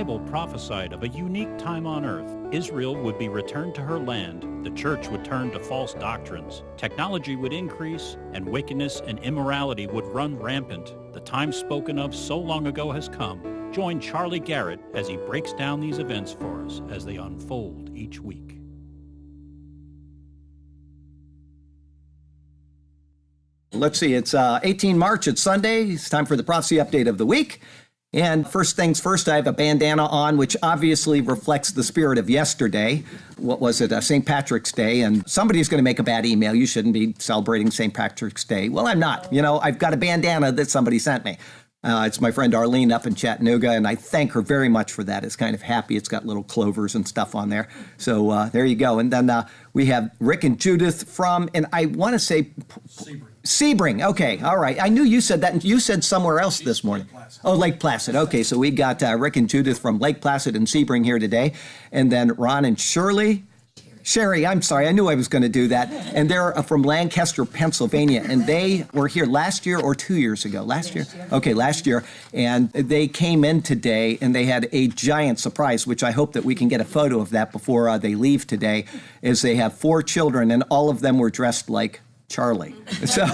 Bible prophesied of a unique time on earth. Israel would be returned to her land, the church would turn to false doctrines, technology would increase, and wickedness and immorality would run rampant. The time spoken of so long ago has come. Join Charlie Garrett as he breaks down these events for us as they unfold each week. Let's see, it's 18 March, it's Sunday. It's time for the prophecy update of the week. And first things first, I have a bandana on, which obviously reflects the spirit of yesterday. What was it? St. Patrick's Day. And somebody's going to make a bad email. You shouldn't be celebrating St. Patrick's Day. Well, I'm not. You know, I've got a bandana that somebody sent me. It's my friend Arlene up in Chattanooga, and I thank her very much for that. It's kind of happy. It's got little clovers and stuff on there. So there you go. And then we have Rick and Judith from, and I want to say Sebring. Okay, all right. I knew you said that, and you said somewhere else this morning. Lake Placid. Okay, so we got Rick and Judith from Lake Placid and Sebring here today, and then Ron and Sherry, I'm sorry, I knew I was going to do that. And they're from Lancaster, Pennsylvania, and they were here last year or 2 years ago? Last year? Okay, last year. And they came in today, and they had a giant surprise, which I hope that we can get a photo of that before they leave today, is they have 4 children, and all of them were dressed like Charlie. So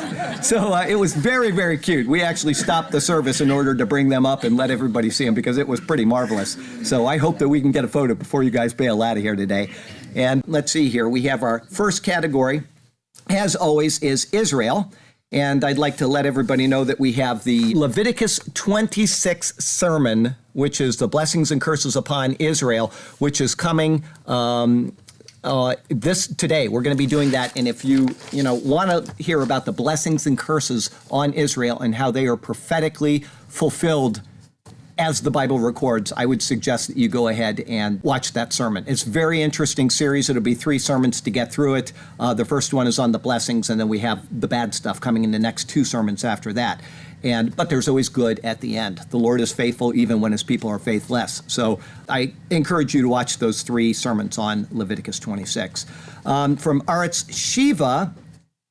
it was very, very cute. We actually stopped the service in order to bring them up and let everybody see them because it was pretty marvelous. So I hope that we can get a photo before you guys bail out of here today. And let's see here. We have our first category, as always, is Israel. And I'd like to let everybody know that we have the Leviticus 26 sermon, which is the blessings and curses upon Israel, which is coming today. We're going to be doing that, and if you want to hear about the blessings and curses on Israel and how they are prophetically fulfilled as the Bible records, I would suggest that you go ahead and watch that sermon. It's a very interesting series. It'll be 3 sermons to get through it. The first one is on the blessings, and then we have the bad stuff coming in the next 2 sermons after that. But there's always good at the end. The Lord is faithful even when his people are faithless. So I encourage you to watch those 3 sermons on Leviticus 26. From Aretz Shiva,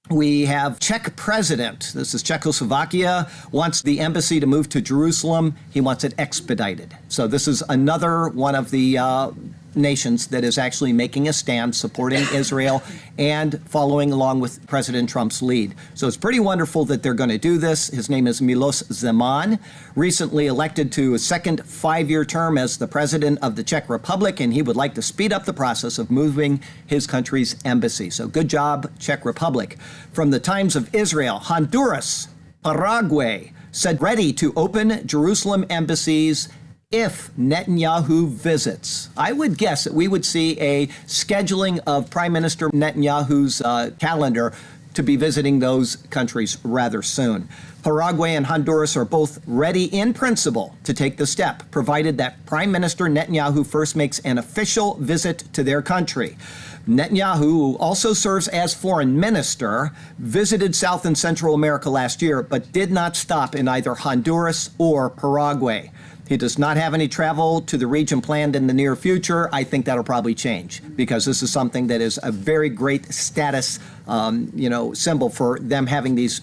we have Czech president. This is Czechoslovakia, wants the embassy to move to Jerusalem. He wants it expedited. So this is another one of the nations that is actually making a stand supporting Israel and following along with President Trump's lead. So it's pretty wonderful that they're going to do this. His name is Milos Zeman, recently elected to a second 5-year term as the president of the Czech Republic, and he would like to speed up the process of moving his country's embassy. So good job, Czech Republic. From the Times of Israel, Honduras, Paraguay said ready to open Jerusalem embassies if Netanyahu visits. I would guess that we would see a scheduling of Prime Minister Netanyahu's calendar to be visiting those countries rather soon. Paraguay and Honduras are both ready in principle to take the step, provided that Prime Minister Netanyahu first makes an official visit to their country. Netanyahu, who also serves as foreign minister, visited South and Central America last year, but did not stop in either Honduras or Paraguay. He does not have any travel to the region planned in the near future. I think that'll probably change because this is something that is a very great status, symbol for them having these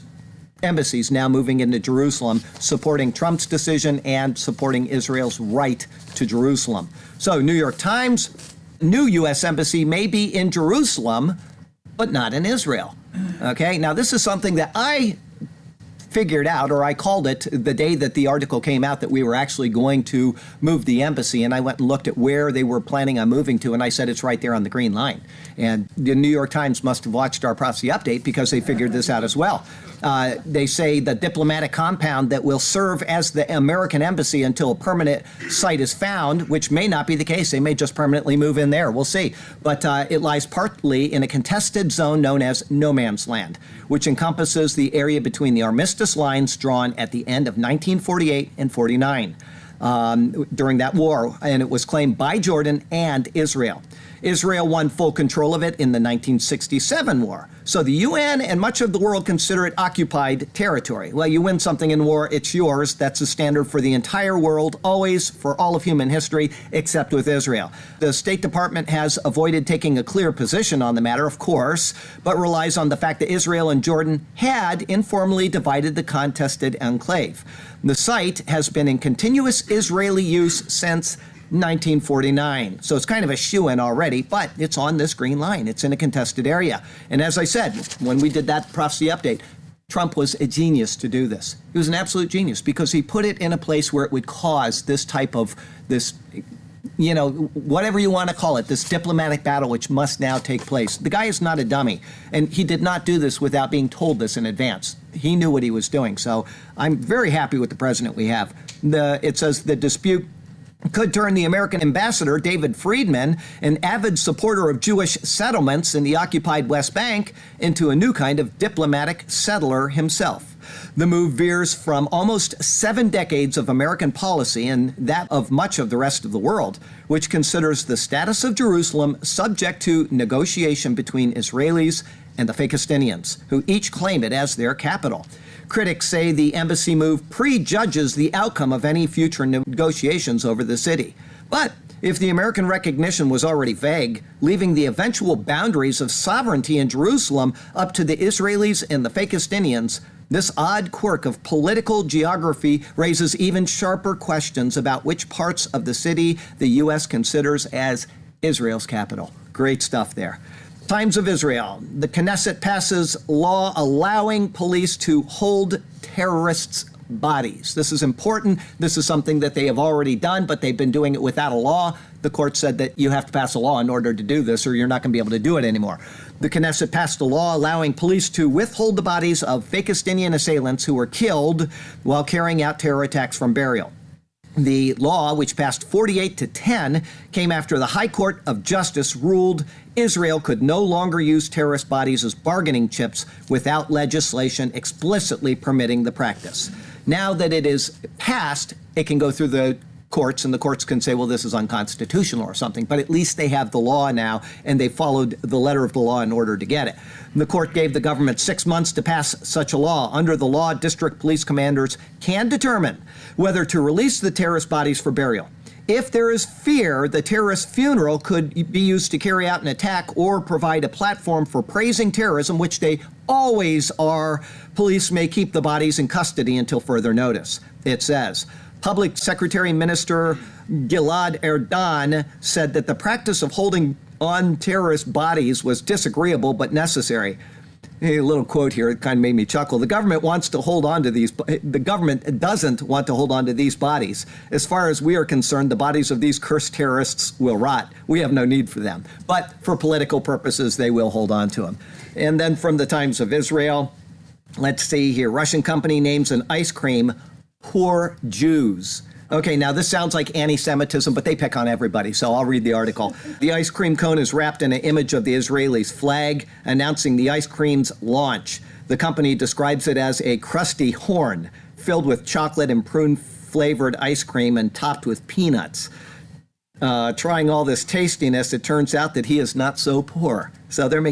embassies now moving into Jerusalem, supporting Trump's decision and supporting Israel's right to Jerusalem. So, New York Times, new U.S. embassy may be in Jerusalem, but not in Israel. Okay, now this is something that I figured out, or I called it the day that the article came out that we were actually going to move the embassy, and I went and looked at where they were planning on moving to, and I said it's right there on the Green Line. And the New York Times must have watched our prophecy update because they figured this out as well. They say the diplomatic compound that will serve as the American embassy until a permanent site is found, which may not be the case. They may just permanently move in there. We'll see. But it lies partly in a contested zone known as No Man's Land, which encompasses the area between the armistice lines drawn at the end of 1948 and 49 during that war, and it was claimed by Jordan and Israel. Israel won full control of it in the 1967 war. So the UN and much of the world consider it occupied territory. Well, you win something in war, it's yours. That's the standard for the entire world, always, for all of human history, except with Israel. The State Department has avoided taking a clear position on the matter, of course, but relies on the fact that Israel and Jordan had informally divided the contested enclave. The site has been in continuous Israeli use since 1949. So it's kind of a shoo-in already, but it's on this green line. It's in a contested area. And as I said, when we did that prophecy update, Trump was a genius to do this. He was an absolute genius because he put it in a place where it would cause this type of, whatever you want to call it, this diplomatic battle which must now take place. The guy is not a dummy, and he did not do this without being told this in advance. He knew what he was doing. So I'm very happy with the president we have. It says the dispute could turn the American ambassador, David Friedman, an avid supporter of Jewish settlements in the occupied West Bank, into a new kind of diplomatic settler himself. The move veers from almost 7 decades of American policy and that of much of the rest of the world, which considers the status of Jerusalem subject to negotiation between Israelis and the Palestinians, who each claim it as their capital. Critics say the embassy move prejudges the outcome of any future negotiations over the city. But if the American recognition was already vague, leaving the eventual boundaries of sovereignty in Jerusalem up to the Israelis and the Palestinians, this odd quirk of political geography raises even sharper questions about which parts of the city the U.S. considers as Israel's capital. Great stuff there. Times of Israel. The Knesset passes law allowing police to hold terrorists' bodies. This is important. This is something that they have already done, but they've been doing it without a law. The court said that you have to pass a law in order to do this, or you're not going to be able to do it anymore. The Knesset passed a law allowing police to withhold the bodies of Palestinian assailants who were killed while carrying out terror attacks from burial. The law, which passed 48-10, came after the High Court of Justice ruled Israel could no longer use terrorist bodies as bargaining chips without legislation explicitly permitting the practice. Now that it is passed, it can go through the courts, and the courts can say, well, this is unconstitutional or something, but at least they have the law now, and they followed the letter of the law in order to get it. The court gave the government 6 months to pass such a law. Under the law, district police commanders can determine whether to release the terrorist bodies for burial. If there is fear the terrorist funeral could be used to carry out an attack or provide a platform for praising terrorism, which they always are, police may keep the bodies in custody until further notice. It says, Public Secretary Minister Gilad Erdan said that the practice of holding on terrorist bodies was disagreeable but necessary. A little quote here, it kind of made me chuckle. The government doesn't want to hold on to these bodies. As far as we are concerned, the bodies of these cursed terrorists will rot. We have no need for them. But for political purposes, they will hold on to them. And then from the Times of Israel, let's see here. Russian company names an ice cream poor Jews. Okay, now this sounds like anti-Semitism, but they pick on everybody, so I'll read the article. The ice cream cone is wrapped in an image of the Israelis' flag, announcing the ice cream's launch. The company describes it as a crusty horn filled with chocolate and prune-flavored ice cream and topped with peanuts. Trying all this tastiness, it turns out that he is not so poor. So they're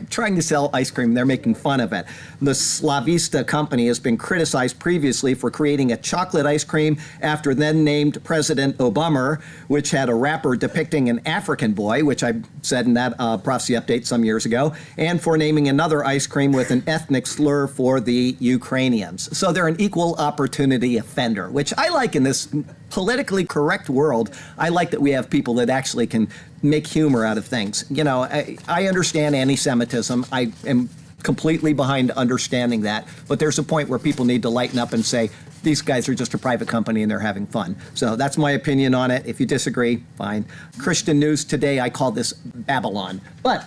trying to sell ice cream. They're making fun of it. The Slavista company has been criticized previously for creating a chocolate ice cream after then named President Obama, which had a wrapper depicting an African boy, which I said in that prophecy update some years ago, and for naming another ice cream with an ethnic slur for the Ukrainians. So they're an equal opportunity offender, which I like in this politically correct world. I like that we have people that actually can make humor out of things. You know, I understand anti-Semitism. I am completely behind understanding that. But there's a point where people need to lighten up and say, these guys are just a private company and they're having fun. So that's my opinion on it. If you disagree, fine. Christian news today, I call this Babylon. But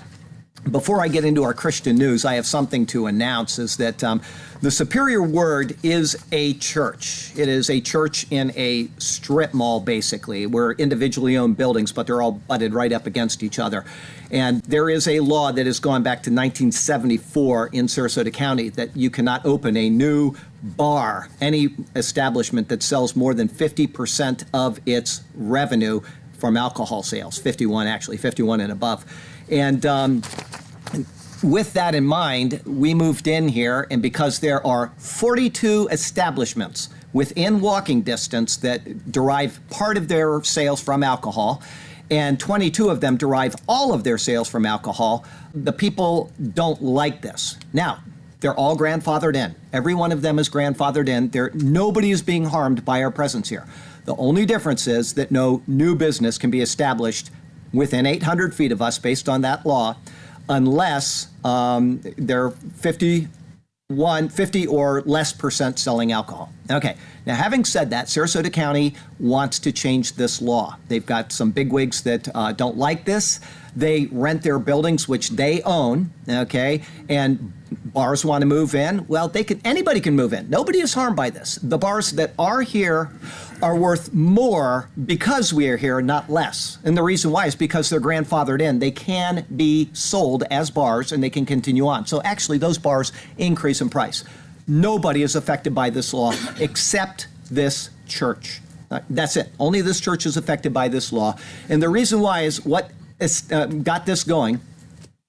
before I get into our Christian news, I have something to announce, is that the Superior Word is a church. It is a church in a strip mall, basically. We're individually owned buildings, but they're all butted right up against each other. And there is a law that has gone back to 1974 in Sarasota County that you cannot open a new bar, any establishment that sells more than 50% of its revenue from alcohol sales, 51 and above. And with that in mind, we moved in here, and because there are 42 establishments within walking distance that derive part of their sales from alcohol, and 22 of them derive all of their sales from alcohol, the people don't like this. Now, they're all grandfathered in. Every one of them is grandfathered in. Nobody is being harmed by our presence here. The only difference is that no new business can be established within 800 feet of us based on that law unless they're 50 or less percent selling alcohol. Okay, now having said that, Sarasota County wants to change this law. They've got some bigwigs that don't like this. They rent their buildings, which they own, okay, and bars want to move in. Well, anybody can move in. Nobody is harmed by this. The bars that are here are worth more because we are here, not less. And the reason why is because they're grandfathered in. They can be sold as bars and they can continue on. So actually those bars increase in price. Nobody is affected by this law except this church. That's it. Only this church is affected by this law. And the reason why is what got this going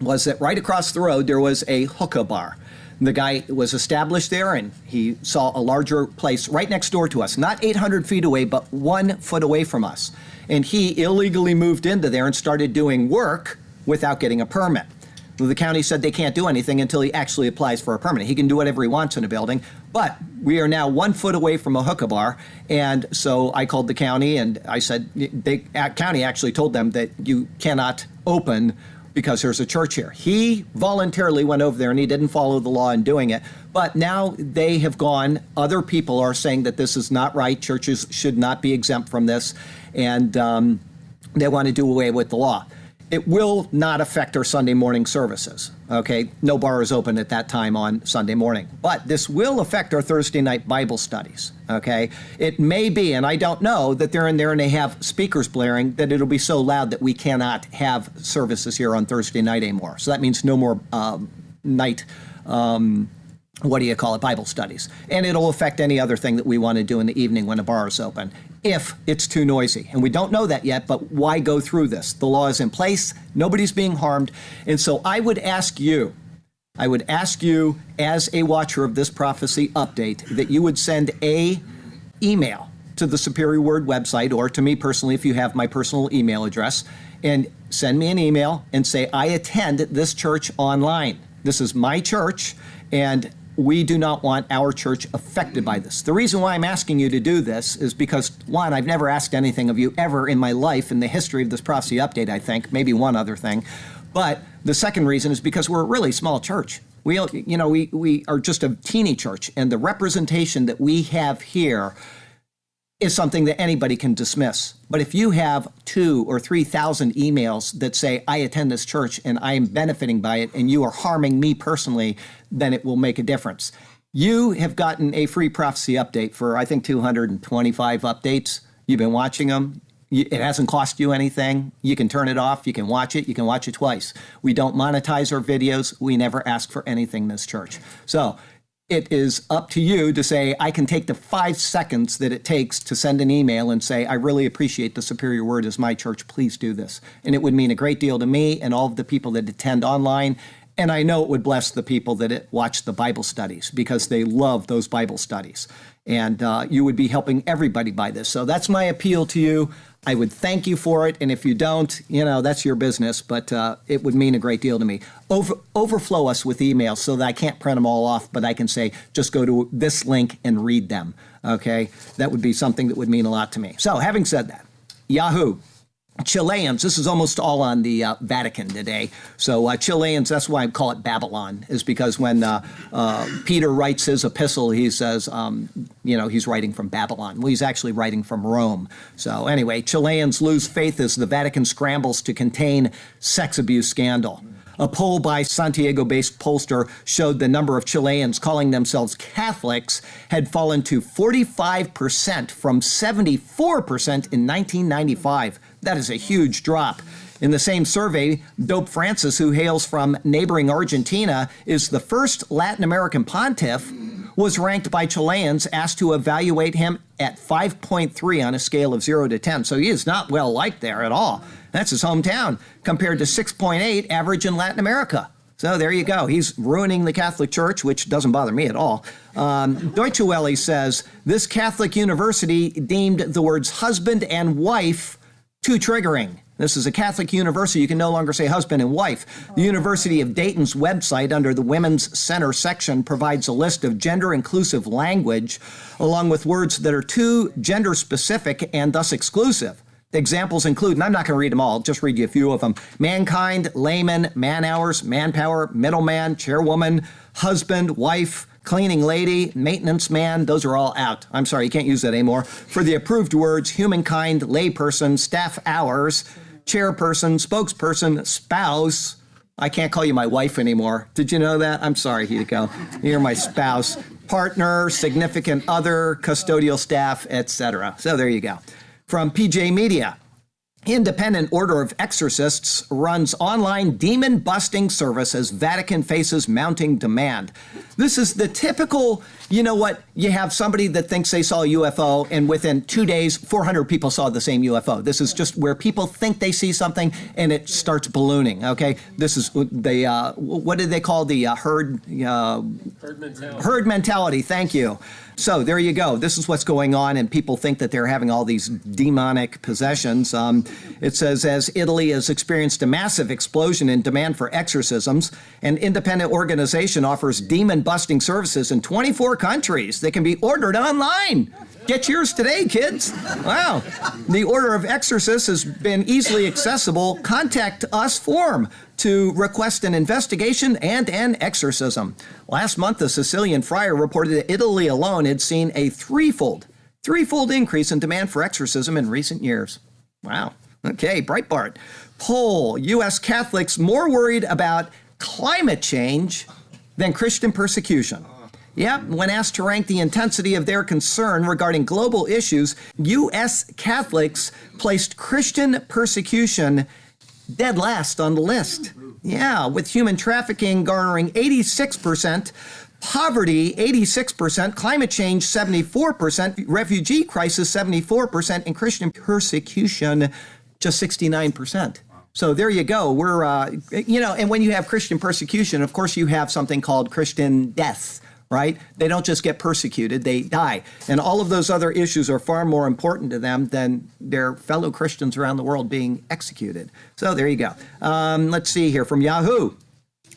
was that right across the road there was a hookah bar. The guy was established there, and he saw a larger place right next door to us, not 800 feet away, but 1 foot away from us. And he illegally moved into there and started doing work without getting a permit. The county said they can't do anything until he actually applies for a permit. He can do whatever he wants in a building, but we are now 1 foot away from a hookah bar. And so I called the county and I said, the county actually told them that you cannot open because there's a church here. He voluntarily went over there and he didn't follow the law in doing it. But now they have gone, other people are saying that this is not right. Churches should not be exempt from this. And they want to do away with the law. It will not affect our Sunday morning services, okay? No bar is open at that time on Sunday morning. But this will affect our Thursday night Bible studies, okay? It may be, and I don't know, that they're in there and they have speakers blaring, that it'll be so loud that we cannot have services here on Thursday night anymore. So that means no more night, Bible studies. And it'll affect any other thing that we want to do in the evening when a bar is open, if it's too noisy. And we don't know that yet, but why go through this? The law is in place, nobody's being harmed. And so I would ask you as a watcher of this prophecy update, that you would send a email to the Superior Word website, or to me personally if you have my personal email address, and send me an email and say, I attend this church online. This is my church, and we do not want our church affected by this. The reason why I'm asking you to do this is because, one, I've never asked anything of you ever in my life in the history of this prophecy update, I think, maybe one other thing. But the second reason is because we're a really small church. We are just a teeny church, and the representation that we have here is something that anybody can dismiss. But if you have 2,000 or 3,000 emails that say, I attend this church and I am benefiting by it, and you are harming me personally, then it will make a difference. You have gotten a free prophecy update for, I think, 225 updates. You've been watching them. It hasn't cost you anything. You can turn it off. You can watch it. You can watch it twice. We don't monetize our videos. We never ask for anything in this church. So it is up to you to say, I can take the 5 seconds that it takes to send an email and say, I really appreciate the Superior Word as my church. Please do this. And it would mean a great deal to me and all of the people that attend online. And I know it would bless the people that watch the Bible studies, because they love those Bible studies. And you would be helping everybody by this. So that's my appeal to you. I would thank you for it. And if you don't, that's your business. But it would mean a great deal to me. Overflow us with emails so that I can't print them all off, but I can say, just go to this link and read them. Okay? That would be something that would mean a lot to me. So having said that, Yahoo. Chileans, this is almost all on the Vatican today. So Chileans, that's why I call it Babylon, is because when Peter writes his epistle, he says, he's writing from Babylon. Well, he's actually writing from Rome. So anyway, Chileans lose faith as the Vatican scrambles to contain sex abuse scandal. A poll by Santiago-based pollster showed the number of Chileans calling themselves Catholics had fallen to 45% from 74% in 1995. That is a huge drop. In the same survey, Pope Francis, who hails from neighboring Argentina, is the first Latin American pontiff, was ranked by Chileans, asked to evaluate him at 5.3 on a scale of 0 to 10. So he is not well liked there at all. That's his hometown, compared to 6.8 average in Latin America. So there you go. He's ruining the Catholic Church, which doesn't bother me at all. Deutsche Welle says, this Catholic university deemed the words husband and wife too triggering This is a Catholic university. You can no longer say husband and wife. The University of Dayton's website under the Women's Center section provides a list of gender-inclusive language, along with words that are too gender-specific and thus exclusive. The examples include, and I'm not going to read them all, I'll just read you a few of them: mankind, layman, man-hours, manpower, middleman, chairwoman, husband, wife, cleaning lady, maintenance man. Those are all out. I'm sorry, you can't use that anymore. For the approved words, humankind, layperson, staff hours, chairperson, spokesperson, spouse. I can't call you my wife anymore. Did you know that? I'm sorry, Hideko. You're my spouse. Partner, significant other, custodial staff, etc. So there you go. From PJ Media, Independent Order of Exorcists runs online demon-busting service as Vatican faces mounting demand. This is the typical, you know what, you have somebody that thinks they saw a UFO, and within 2 days, 400 people saw the same UFO. This is just where people think they see something, and it starts ballooning, okay? This is the, what did they call the herd? Herd mentality. Herd mentality, thank you. So there you go. This is what's going on, and people think that they're having all these demonic possessions. It says, as Italy has experienced a massive explosion in demand for exorcisms, an independent organization offers demon-busting services in 24 countries. They can be ordered online. Get yours today, kids. Wow. The Order of Exorcists has been easily accessible. Contact us form to request an investigation and an exorcism. Last month, the Sicilian friar reported that Italy alone had seen a threefold increase in demand for exorcism in recent years. Wow. Okay, Breitbart. Poll: U.S. Catholics more worried about climate change than Christian persecution. Yep, when asked to rank the intensity of their concern regarding global issues, U.S. Catholics placed Christian persecution dead last on the list. Yeah, with human trafficking garnering 86%, poverty 86%, climate change 74%, refugee crisis 74%, and Christian persecution just 69%. So there you go. We're, and when you have Christian persecution, of course you have something called Christian death, right? They don't just get persecuted, they die. And all of those other issues are far more important to them than their fellow Christians around the world being executed. So there you go. Let's see here from Yahoo.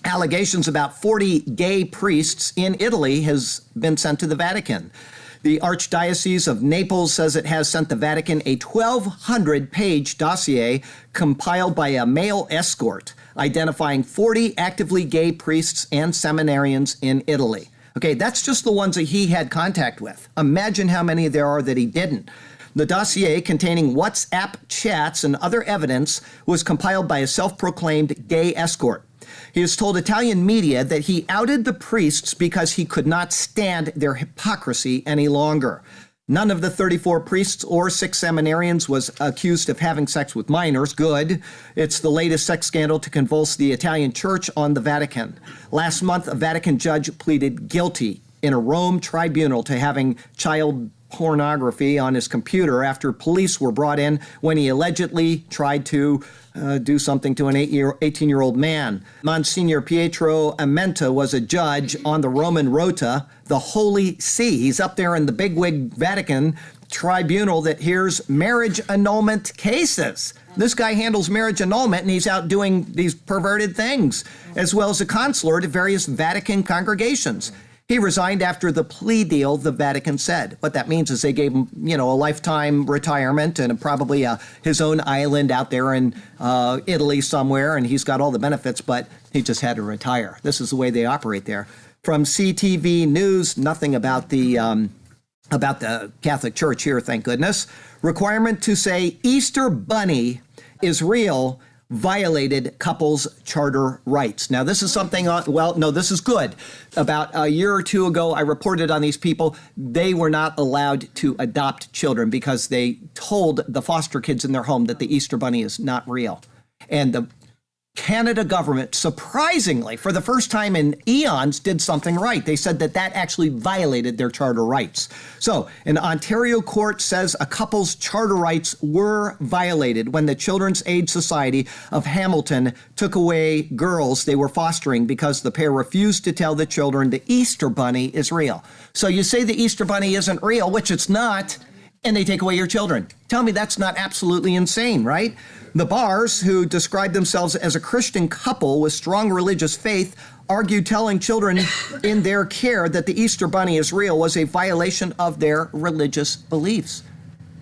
Allegations about 40 gay priests in Italy has been sent to the Vatican. The Archdiocese of Naples says it has sent the Vatican a 1,200-page dossier compiled by a male escort identifying 40 actively gay priests and seminarians in Italy. Okay, that's just the ones that he had contact with. Imagine how many there are that he didn't. The dossier, containing WhatsApp chats and other evidence, was compiled by a self-proclaimed gay escort. He has told Italian media that he outed the priests because he could not stand their hypocrisy any longer. None of the 34 priests or 6 seminarians was accused of having sex with minors. Good. It's the latest sex scandal to convulse the Italian church on the Vatican. Last month, a Vatican judge pleaded guilty in a Rome tribunal to having child pornography on his computer after police were brought in when he allegedly tried to do something to an 18-year-old man. Monsignor Pietro Amenta was a judge on the Roman Rota, the Holy See. He's up there in the bigwig Vatican tribunal that hears marriage annulment cases. This guy handles marriage annulment, and he's out doing these perverted things, as well as a consular to various Vatican congregations. He resigned after the plea deal, the Vatican said. What that means is they gave him, a lifetime retirement and probably his own island out there in Italy somewhere, and he's got all the benefits, but he just had to retire. This is the way they operate there. From CTV News, nothing about the Catholic Church here, thank goodness. Requirement to say Easter Bunny is real violated couples' charter rights. Now, this is something, this is good. About a year or two ago, I reported on these people. They were not allowed to adopt children because they told the foster kids in their home that the Easter Bunny is not real. And the Canada government, surprisingly, for the first time in eons, did something right. They said that actually violated their charter rights. So an Ontario court says a couple's charter rights were violated when the Children's Aid Society of Hamilton took away girls they were fostering because the pair refused to tell the children the Easter Bunny is real. So you say the Easter Bunny isn't real, which it's not, and they take away your children. Tell me that's not absolutely insane, right? The Bars, who described themselves as a Christian couple with strong religious faith, argued telling children in their care that the Easter Bunny is real was a violation of their religious beliefs.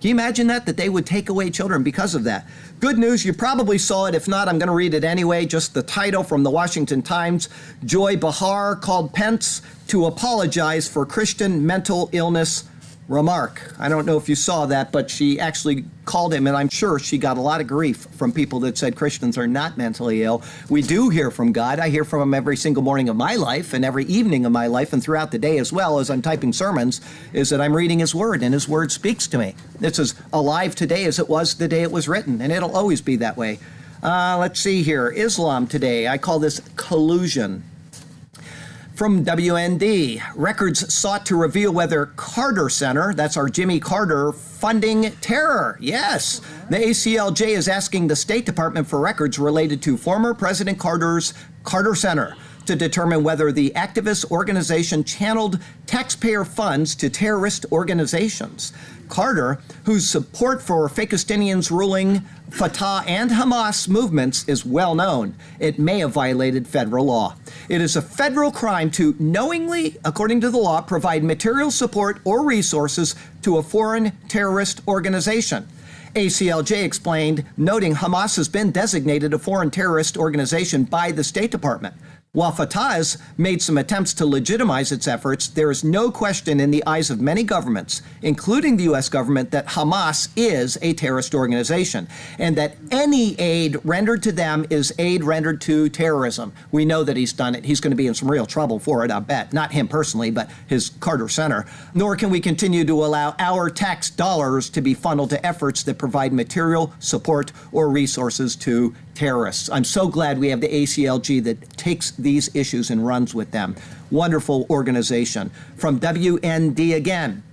Can you imagine that they would take away children because of that? Good news, you probably saw it. If not, I'm going to read it anyway. Just the title from the Washington Times. Joy Behar called Pence to apologize for Christian mental illness remark. I don't know if you saw that, but she actually called him, and I'm sure she got a lot of grief from people that said Christians are not mentally ill. We do hear from God. I hear from him every single morning of my life and every evening of my life and throughout the day as well as I'm typing sermons, is that I'm reading his word, and his word speaks to me. It's as alive today as it was the day it was written, and it'll always be that way. Let's see here. Islam today. I call this collusion. From WND, records sought to reveal whether Carter Center, that's our Jimmy Carter, funding terror. Yes, the ACLJ is asking the State Department for records related to former President Carter's Carter Center to determine whether the activist organization channeled taxpayer funds to terrorist organizations. Carter, whose support for Fakistinians ruling Fatah and Hamas movements is well known, it may have violated federal law. It is a federal crime to knowingly, according to the law, provide material support or resources to a foreign terrorist organization. ACLJ explained, noting Hamas has been designated a foreign terrorist organization by the State Department. While Fatah has made some attempts to legitimize its efforts, there is no question in the eyes of many governments, including the U.S. government, that Hamas is a terrorist organization and that any aid rendered to them is aid rendered to terrorism. We know that he's done it. He's going to be in some real trouble for it, I bet. Not him personally, but his Carter Center. Nor can we continue to allow our tax dollars to be funneled to efforts that provide material support or resources to terrorists. I'm so glad we have the ACLG that takes these issues and runs with them. Wonderful organization. From WND again.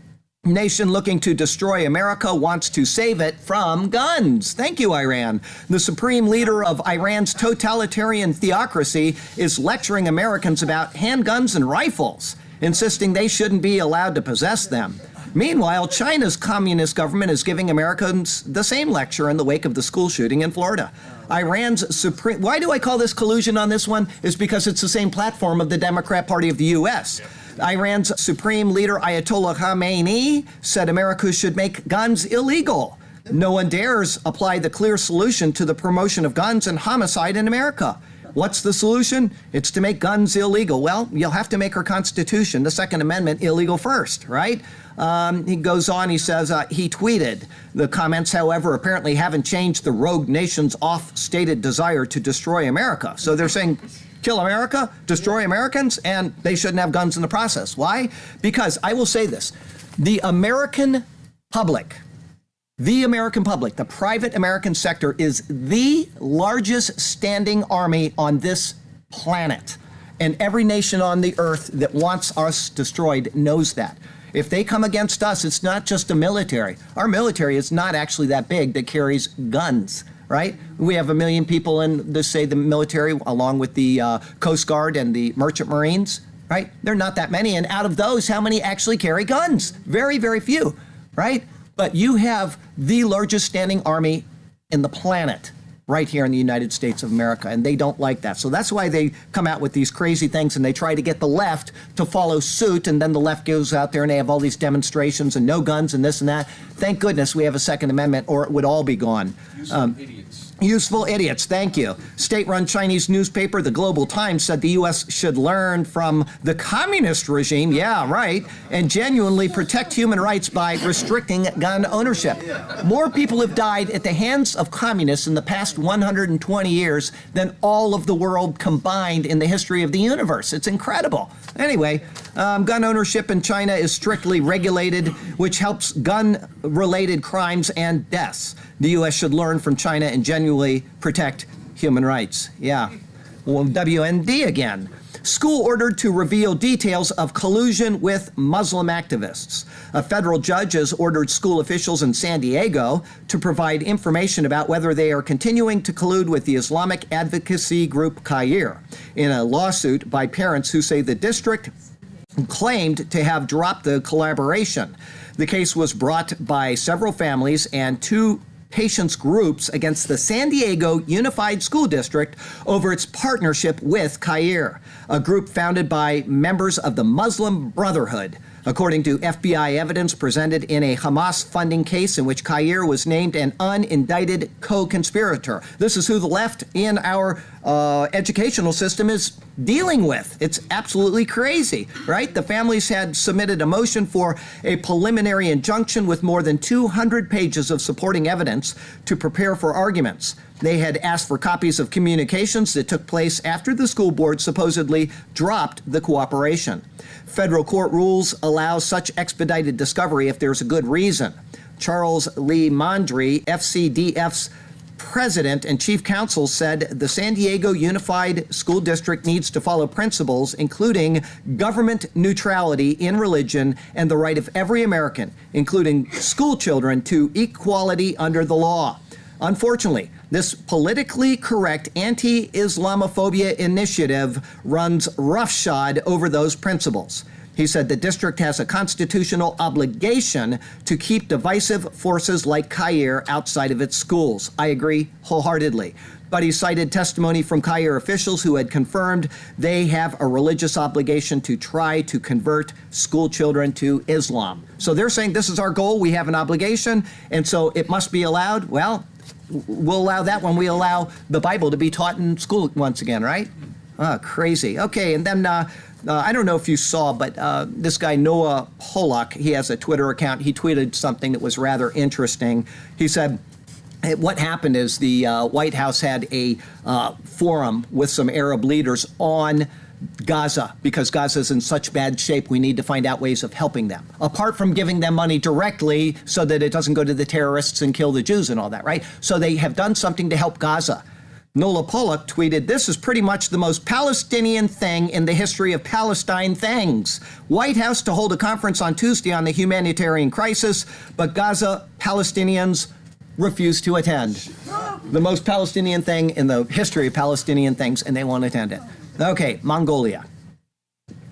Nation looking to destroy America wants to save it from guns. Thank you, Iran. The supreme leader of Iran's totalitarian theocracy is lecturing Americans about handguns and rifles, insisting they shouldn't be allowed to possess them. Meanwhile, China's communist government is giving Americans the same lecture in the wake of the school shooting in Florida. Iran's supreme... Why do I call this collusion on this one? Is because it's the same platform of the Democrat Party of the U.S. Iran's supreme leader, Ayatollah Khamenei, said America should make guns illegal. No one dares apply the clear solution to the promotion of guns and homicide in America. What's the solution? It's to make guns illegal. Well, you'll have to make our Constitution, the Second Amendment, illegal first, right? He goes on, he says, he tweeted, the comments, however, apparently haven't changed the rogue nation's off-stated desire to destroy America. So they're saying, kill America, destroy Americans, and they shouldn't have guns in the process. Why? Because, I will say this, the American public, the private American sector is the largest standing army on this planet. And every nation on the earth that wants us destroyed knows that. If they come against us, it's not just the military. Our military is not actually that big that carries guns, right? We have 1 million people in, let's say, the military, along with the Coast Guard and the Merchant Marines, right? They're not that many. And out of those, how many actually carry guns? Very, very few, right? But you have the largest standing army in the planet right here in the United States of America, and they don't like that. So that's why they come out with these crazy things, and they try to get the left to follow suit, and then the left goes out there and they have all these demonstrations and no guns and this and that. Thank goodness we have a Second Amendment, or it would all be gone. Useful idiots, thank you. State-run Chinese newspaper, the Global Times, said the U.S. should learn from the communist regime, yeah, right, and genuinely protect human rights by restricting gun ownership. More people have died at the hands of communists in the past 120 years than all of the world combined in the history of the universe. It's incredible. Anyway, gun ownership in China is strictly regulated, which helps gun-related crimes and deaths. The U.S. should learn from China and genuinely protect human rights. Yeah. Well, WND again. School ordered to reveal details of collusion with Muslim activists. A federal judge has ordered school officials in San Diego to provide information about whether they are continuing to collude with the Islamic advocacy group Khair in a lawsuit by parents who say the district claimed to have dropped the collaboration. The case was brought by several families and two patients groups against the San Diego Unified School District over its partnership with Kair, a group founded by members of the Muslim Brotherhood. According to FBI evidence presented in a Hamas funding case in which Kair was named an unindicted co-conspirator. This is who the left in our educational system is dealing with. It's absolutely crazy, right? The families had submitted a motion for a preliminary injunction with more than 200 pages of supporting evidence to prepare for arguments. They had asked for copies of communications that took place after the school board supposedly dropped the cooperation. Federal court rules allow such expedited discovery if there's a good reason. Charles Lee Mondry, FCDF's president and chief counsel, said the San Diego Unified School District needs to follow principles including government neutrality in religion and the right of every American, including school children, to equality under the law. Unfortunately, this politically correct anti-Islamophobia initiative runs roughshod over those principles. He said the district has a constitutional obligation to keep divisive forces like Kair outside of its schools. I agree wholeheartedly. But he cited testimony from Kair officials who had confirmed they have a religious obligation to try to convert school children to Islam. So they're saying this is our goal, we have an obligation, and so it must be allowed. Well, we'll allow that when we allow the Bible to be taught in school once again, right? Crazy. Okay, and then I don't know if you saw, but this guy Noah Polak, he has a Twitter account. He tweeted something that was rather interesting. He said, what happened is the White House had a forum with some Arab leaders on Gaza, because Gaza's in such bad shape, we need to find out ways of helping them. Apart from giving them money directly so that it doesn't go to the terrorists and kill the Jews and all that, right? So they have done something to help Gaza. Nola Polak tweeted, "This is pretty much the most Palestinian thing in the history of Palestine things. White House to hold a conference on Tuesday on the humanitarian crisis, but Gaza Palestinians refuse to attend. The most Palestinian thing in the history of Palestinian things, and they won't attend it." Okay, Mongolia.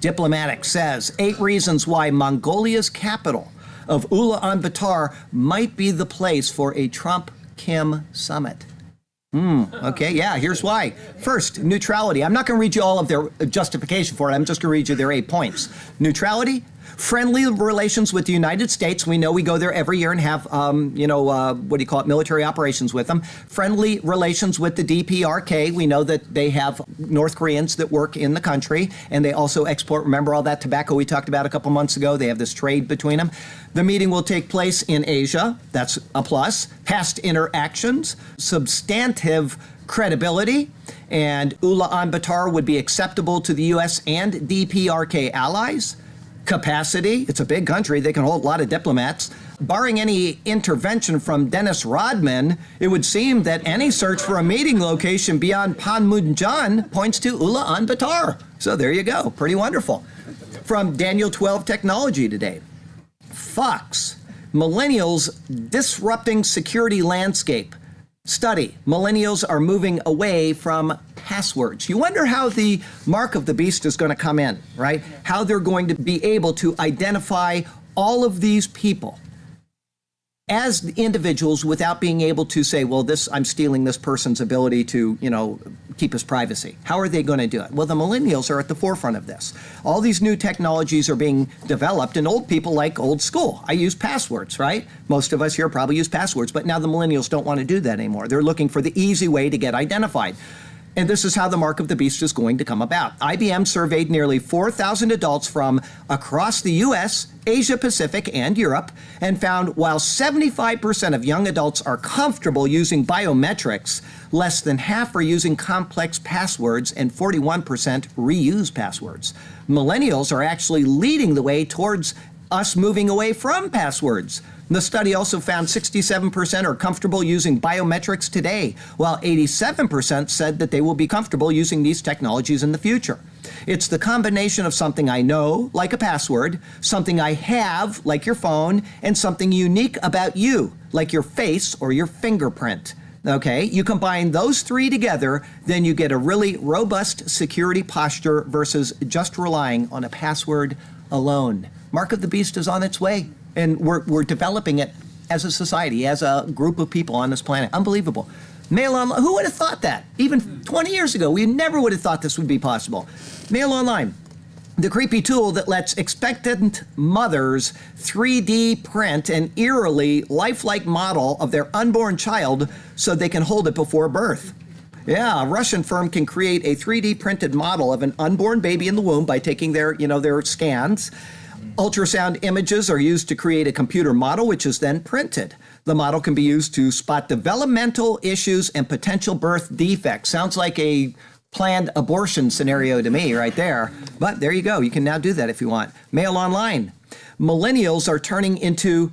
Diplomatic says 8 reasons why Mongolia's capital of Ulaanbaatar might be the place for a Trump-Kim summit. Okay, yeah, here's why. First, neutrality. I'm not going to read you all of their justification for it. I'm just going to read you their 8 points. Neutrality, friendly relations with the United States. We know we go there every year and have, military operations with them. Friendly relations with the DPRK. We know that they have North Koreans that work in the country, and they also export, remember all that tobacco we talked about a couple months ago? They have this trade between them. The meeting will take place in Asia. That's a plus. Past interactions, substantive credibility, and Ulaanbaatar would be acceptable to the U.S. and DPRK allies. Capacity, it's a big country, they can hold a lot of diplomats. Barring any intervention from Dennis Rodman, it would seem that any search for a meeting location beyond Panmunjom points to Ulaanbaatar. So there you go, pretty wonderful. From Daniel 12 Technology today. Fox, millennials disrupting security landscape. Study, millennials are moving away from passwords. You wonder how the mark of the beast is going to come in, right? How they're going to be able to identify all of these people as individuals without being able to say, well, I'm stealing this person's ability to, keep his privacy. How are they going to do it? Well, the millennials are at the forefront of this. All these new technologies are being developed, and old people like old school. I use passwords, right? Most of us here probably use passwords, but now the millennials don't want to do that anymore. They're looking for the easy way to get identified. And this is how the mark of the beast is going to come about. IBM surveyed nearly 4,000 adults from across the U.S., Asia Pacific, and Europe, and found while 75% of young adults are comfortable using biometrics, less than half are using complex passwords and 41% reuse passwords. Millennials are actually leading the way towards us moving away from passwords. The study also found 67% are comfortable using biometrics today, while 87% said that they will be comfortable using these technologies in the future. It's the combination of something I know, like a password, something I have, like your phone, and something unique about you, like your face or your fingerprint. Okay, you combine those three together, then you get a really robust security posture versus just relying on a password alone. Mark of the Beast is on its way, and we're developing it as a society, as a group of people on this planet. Unbelievable. Mail online, who would have thought that? Even 20 years ago, we never would have thought this would be possible. Mail online, the creepy tool that lets expectant mothers 3D print an eerily lifelike model of their unborn child so they can hold it before birth. Yeah, a Russian firm can create a 3D printed model of an unborn baby in the womb by taking their scans. Ultrasound images are used to create a computer model, which is then printed. The model can be used to spot developmental issues and potential birth defects. Sounds like a planned abortion scenario to me right there. But there you go. You can now do that if you want. Mail online. Millennials are turning into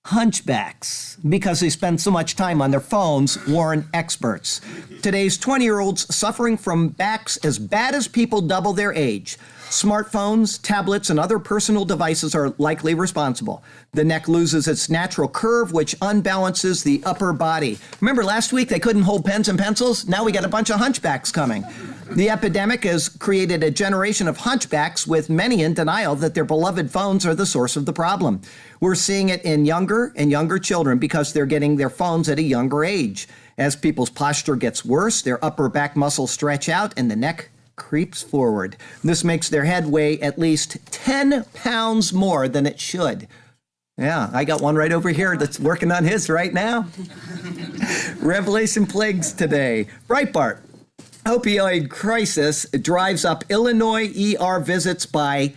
hunchbacks because they spend so much time on their phones, warn experts. Today's 20-year-olds suffering from backs as bad as people double their age. Smartphones, tablets, and other personal devices are likely responsible. The neck loses its natural curve, which unbalances the upper body. Remember last week they couldn't hold pens and pencils? Now we got a bunch of hunchbacks coming. The epidemic has created a generation of hunchbacks, with many in denial that their beloved phones are the source of the problem. We're seeing it in younger and younger children because they're getting their phones at a younger age. As people's posture gets worse, their upper back muscles stretch out and the neck creeps forward. This makes their head weigh at least 10 pounds more than it should. Yeah, I got one right over here that's working on his right now. Revelation plagues today. Breitbart. Opioid crisis drives up Illinois ER visits by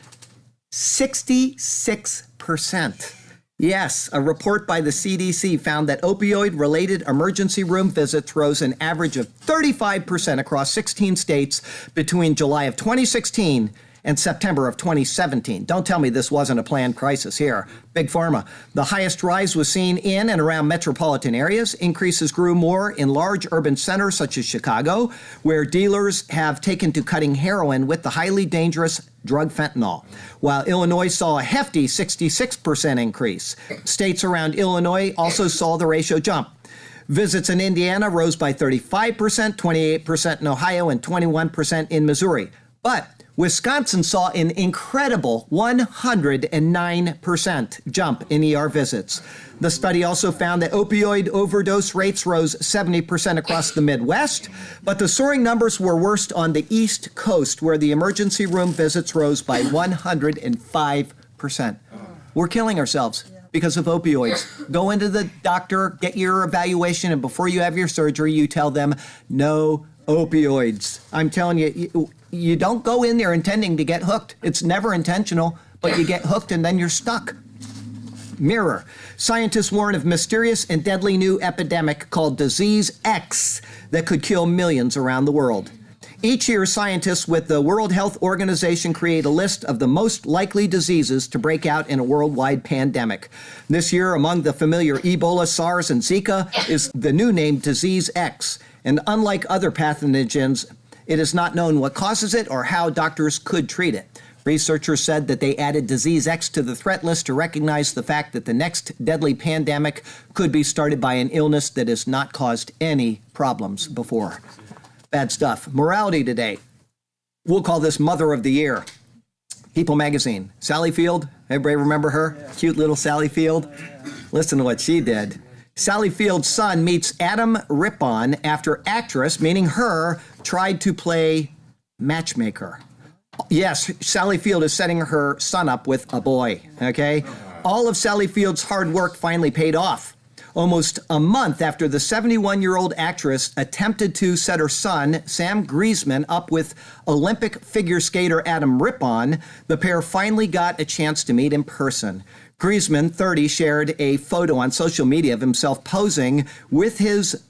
66%. Yes, a report by the CDC found that opioid-related emergency room visits rose an average of 35% across 16 states between July of 2016 and September of 2017. Don't tell me this wasn't a planned crisis here. Big Pharma. The highest rise was seen in and around metropolitan areas. Increases grew more in large urban centers such as Chicago, where dealers have taken to cutting heroin with the highly dangerous drug fentanyl, while Illinois saw a hefty 66% increase. States around Illinois also saw the ratio jump. Visits in Indiana rose by 35%, 28% in Ohio, and 21% in Missouri. But Wisconsin saw an incredible 109% jump in ER visits. The study also found that opioid overdose rates rose 70% across the Midwest, but the soaring numbers were worst on the East Coast, where the emergency room visits rose by 105%. We're killing ourselves because of opioids. Go into the doctor, get your evaluation, and before you have your surgery, you tell them no opioids. I'm telling you, you don't go in there intending to get hooked. It's never intentional, but you get hooked and then you're stuck. Mirror. Scientists warn of mysterious and deadly new epidemic called Disease X that could kill millions around the world. Each year, scientists with the World Health Organization create a list of the most likely diseases to break out in a worldwide pandemic. This year, among the familiar Ebola, SARS, and Zika is the new name Disease X. And unlike other pathogens, it is not known what causes it or how doctors could treat it. Researchers said that they added Disease X to the threat list to recognize the fact that the next deadly pandemic could be started by an illness that has not caused any problems before. Bad stuff. Morality today. We'll call this Mother of the Year. People magazine. Sally Field. Everybody remember her? Yeah. Cute little Sally Field. Yeah. Listen to what she did. Sally Field's son meets Adam Rippon after actress, meaning her, tried to play matchmaker. Yes, Sally Field is setting her son up with a boy, okay? All of Sally Field's hard work finally paid off. Almost a month after the 71-year-old actress attempted to set her son, Sam Griezmann, up with Olympic figure skater Adam Rippon, the pair finally got a chance to meet in person. Griezmann, 30, shared a photo on social media of himself posing with his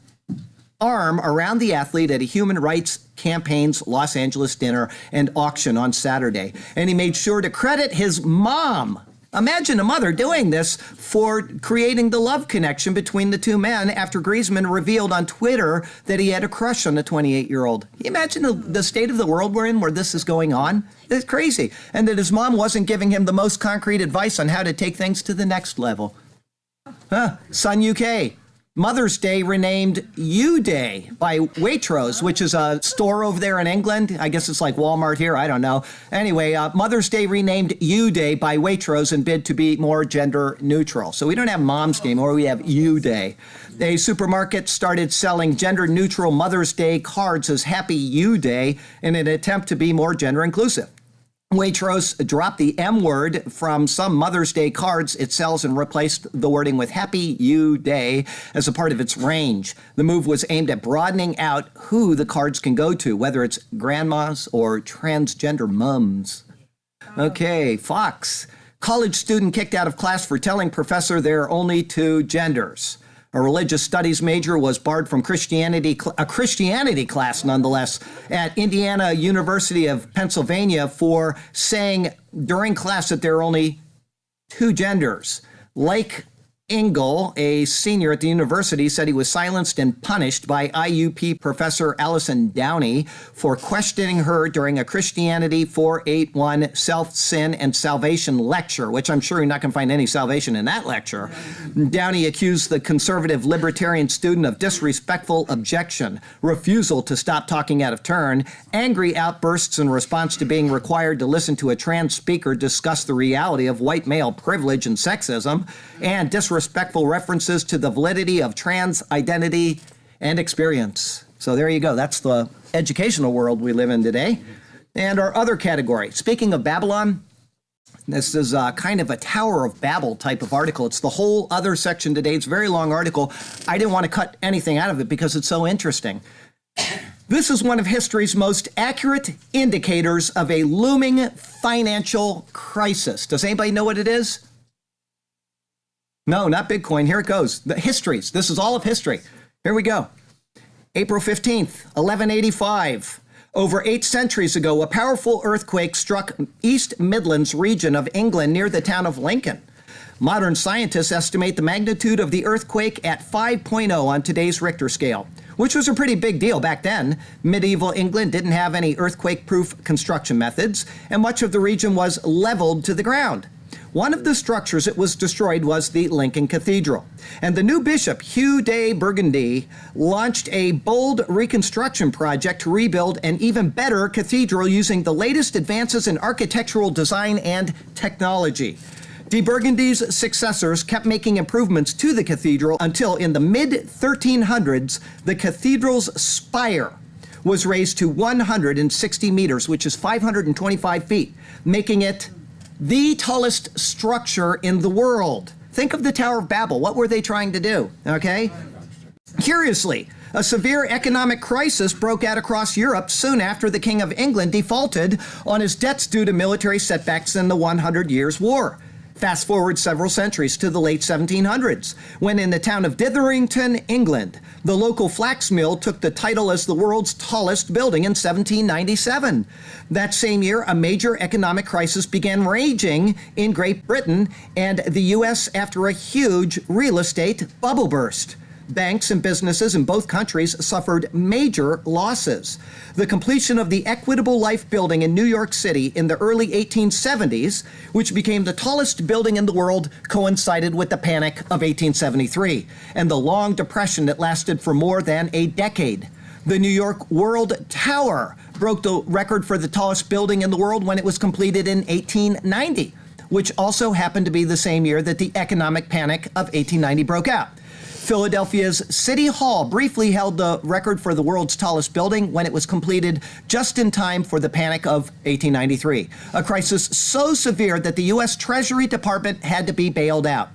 arm around the athlete at a human rights campaign's Los Angeles dinner and auction on Saturday. And he made sure to credit his mom. Imagine a mother doing this for creating the love connection between the two men after Griezmann revealed on Twitter that he had a crush on the 28-year-old. Can you imagine the state of the world we're in where this is going on? It's crazy. And that his mom wasn't giving him the most concrete advice on how to take things to the next level. Sun UK. Mother's Day renamed You Day by Waitrose, which is a store over there in England. I guess it's like Walmart here. I don't know. Anyway, Mother's Day renamed You Day by Waitrose in bid to be more gender neutral. So we don't have Mom's Day anymore. We have You Day. A supermarket started selling gender neutral Mother's Day cards as Happy You Day in an attempt to be more gender inclusive. Waitrose dropped the M word from some Mother's Day cards it sells and replaced the wording with Happy You Day as a part of its range. The move was aimed at broadening out who the cards can go to, whether it's grandmas or transgender mums. Okay, Fox. College student kicked out of class for telling professor there are only two genders. A religious studies major was barred from a Christianity class, nonetheless, at Indiana University of Pennsylvania for saying during class that there are only two genders. Lake Engel, a senior at the university, said he was silenced and punished by IUP professor Allison Downey for questioning her during a Christianity 481 Self, Sin, and Salvation lecture, which I'm sure you're not going to find any salvation in that lecture. Downey accused the conservative libertarian student of disrespectful objection, refusal to stop talking out of turn, angry outbursts in response to being required to listen to a trans speaker discuss the reality of white male privilege and sexism, and disrespectful references to the validity of trans identity and experience. So there you go. That's the educational world we live in today. And our other category, speaking of Babylon, this is kind of a Tower of Babel type of article. It's the whole other section today. It's a very long article. I didn't want to cut anything out of it because it's so interesting. This is one of history's most accurate indicators of a looming financial crisis. Does anybody know what it is? No, not Bitcoin. Here it goes. The histories. This is all of history. Here we go. April 15th, 1185. Over 8 centuries ago, a powerful earthquake struck East Midlands region of England near the town of Lincoln. Modern scientists estimate the magnitude of the earthquake at 5.0 on today's Richter scale, which was a pretty big deal back then. Medieval England didn't have any earthquake-proof construction methods, and much of the region was leveled to the ground. One of the structures that was destroyed was the Lincoln Cathedral. And the new bishop, Hugh de Burgundy, launched a bold reconstruction project to rebuild an even better cathedral using the latest advances in architectural design and technology. De Burgundy's successors kept making improvements to the cathedral until in the mid-1300s, the cathedral's spire was raised to 160 meters, which is 525 feet, making it the tallest structure in the world. Think of the Tower of Babel. What were they trying to do? Okay? Curiously, a severe economic crisis broke out across Europe soon after the King of England defaulted on his debts due to military setbacks in the 100 Years' War. Fast forward several centuries to the late 1700s, when in the town of Ditherington, England, the local flax mill took the title as the world's tallest building in 1797. That same year, a major economic crisis began raging in Great Britain and the U.S. after a huge real estate bubble burst. Banks and businesses in both countries suffered major losses. The completion of the Equitable Life building in New York City in the early 1870s, which became the tallest building in the world, coincided with the Panic of 1873 and the long depression that lasted for more than a decade. The New York World Tower broke the record for the tallest building in the world when it was completed in 1890, which also happened to be the same year that the economic panic of 1890 broke out. Philadelphia's City Hall briefly held the record for the world's tallest building when it was completed just in time for the Panic of 1893, a crisis so severe that the U.S. Treasury Department had to be bailed out.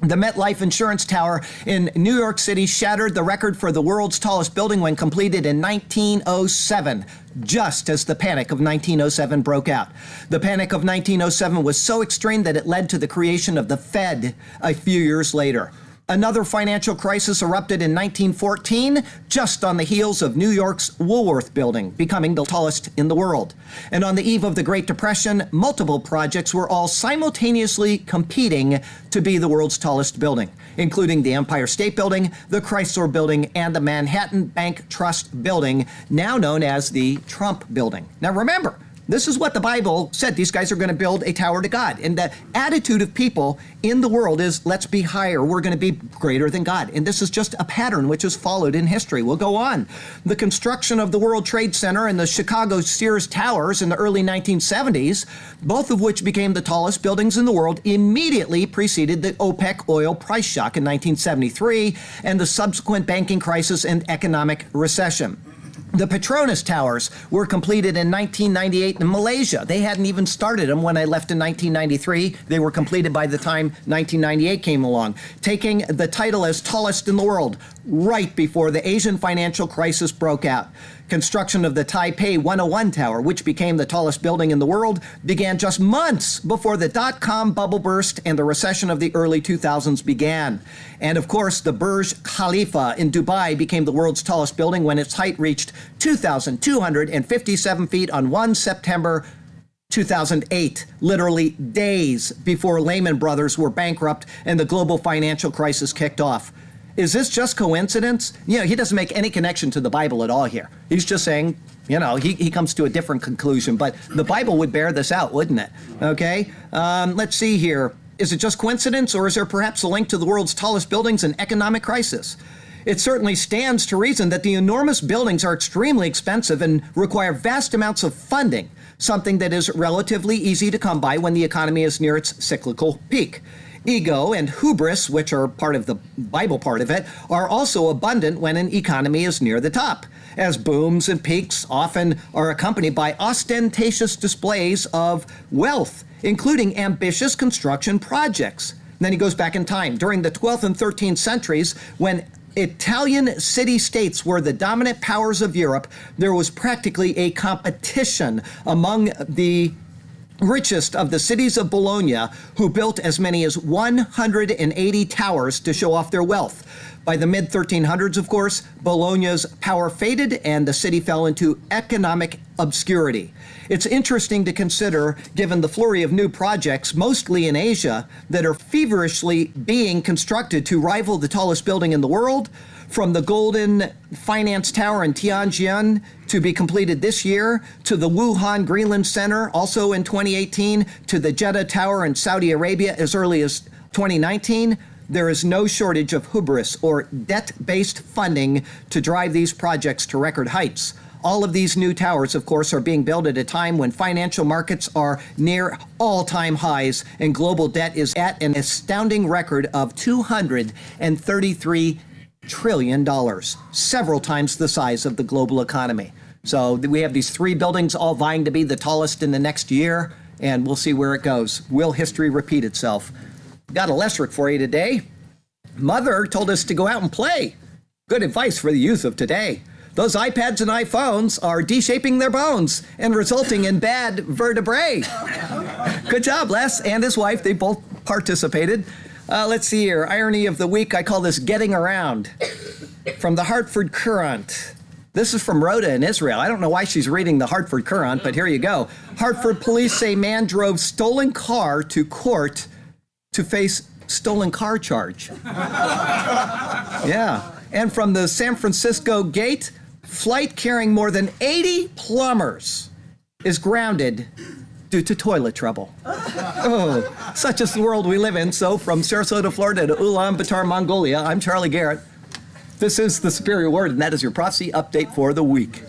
The MetLife Insurance Tower in New York City shattered the record for the world's tallest building when completed in 1907, just as the Panic of 1907 broke out. The Panic of 1907 was so extreme that it led to the creation of the Fed a few years later. Another financial crisis erupted in 1914, just on the heels of New York's Woolworth Building becoming the tallest in the world. And on the eve of the Great Depression, multiple projects were all simultaneously competing to be the world's tallest building, including the Empire State Building, the Chrysler Building, and the Manhattan Bank Trust Building, now known as the Trump Building. Now remember, This is what the Bible said. These guys are going to build a tower to God. And the attitude of people in the world is, let's be higher. We're going to be greater than God. And this is just a pattern which is followed in history. We'll go on. The construction of the World Trade Center and the Chicago Sears Towers in the early 1970s, both of which became the tallest buildings in the world, immediately preceded the OPEC oil price shock in 1973 and the subsequent banking crisis and economic recession. The Petronas Towers were completed in 1998 in Malaysia. They hadn't even started them when I left in 1993. They were completed by the time 1998 came along, taking the title as tallest in the world right before the Asian financial crisis broke out. Construction of the Taipei 101 Tower, which became the tallest building in the world, began just months before the dot-com bubble burst and the recession of the early 2000s began. And of course, the Burj Khalifa in Dubai became the world's tallest building when its height reached 2,257 feet on 1 September 2008, literally days before Lehman Brothers were bankrupt and the global financial crisis kicked off. Is this just coincidence? You know, he doesn't make any connection to the Bible at all here. He's just saying, you know, he comes to a different conclusion. But the Bible would bear this out, wouldn't it? Okay, let's see here. Is it just coincidence, or is there perhaps a link to the world's tallest buildings and economic crisis? It certainly stands to reason that the enormous buildings are extremely expensive and require vast amounts of funding, something that is relatively easy to come by when the economy is near its cyclical peak. Ego and hubris, which are part of the Bible part of it, are also abundant when an economy is near the top, as booms and peaks often are accompanied by ostentatious displays of wealth, including ambitious construction projects. And then he goes back in time. During the 12th and 13th centuries, when Italian city-states were the dominant powers of Europe, there was practically a competition among the richest of the cities of Bologna, who built as many as 180 towers to show off their wealth. By the mid-1300s, of course, Bologna's power faded and the city fell into economic obscurity. It's interesting to consider, given the flurry of new projects, mostly in Asia, that are feverishly being constructed to rival the tallest building in the world, from the Golden Finance Tower in Tianjin to be completed this year, to the Wuhan Greenland Center also in 2018, to the Jeddah Tower in Saudi Arabia as early as 2019. There is no shortage of hubris or debt-based funding to drive these projects to record heights. All of these new towers, of course, are being built at a time when financial markets are near all-time highs and global debt is at an astounding record of $233 trillion, several times the size of the global economy. So we have these three buildings all vying to be the tallest in the next year, and we'll see where it goes. Will history repeat itself? Got a lesson for you today. Mother told us to go out and play. Good advice for the youth of today. Those iPads and iPhones are de-shaping their bones and resulting in bad vertebrae. Good job, Les and his wife. They both participated. Let's see here. Irony of the week. I call this getting around. From the Hartford Courant. This is from Rhoda in Israel. I don't know why she's reading the Hartford Courant, but here you go. Hartford police say man drove stolen car to court to face stolen car charge. Yeah. And from the San Francisco Gate, flight carrying more than 80 plumbers is grounded due to toilet trouble. Oh, such is the world we live in. So from Sarasota, Florida to Ulaanbaatar, Mongolia, I'm Charlie Garrett. This is the Superior Word, and that is your prophecy update for the week.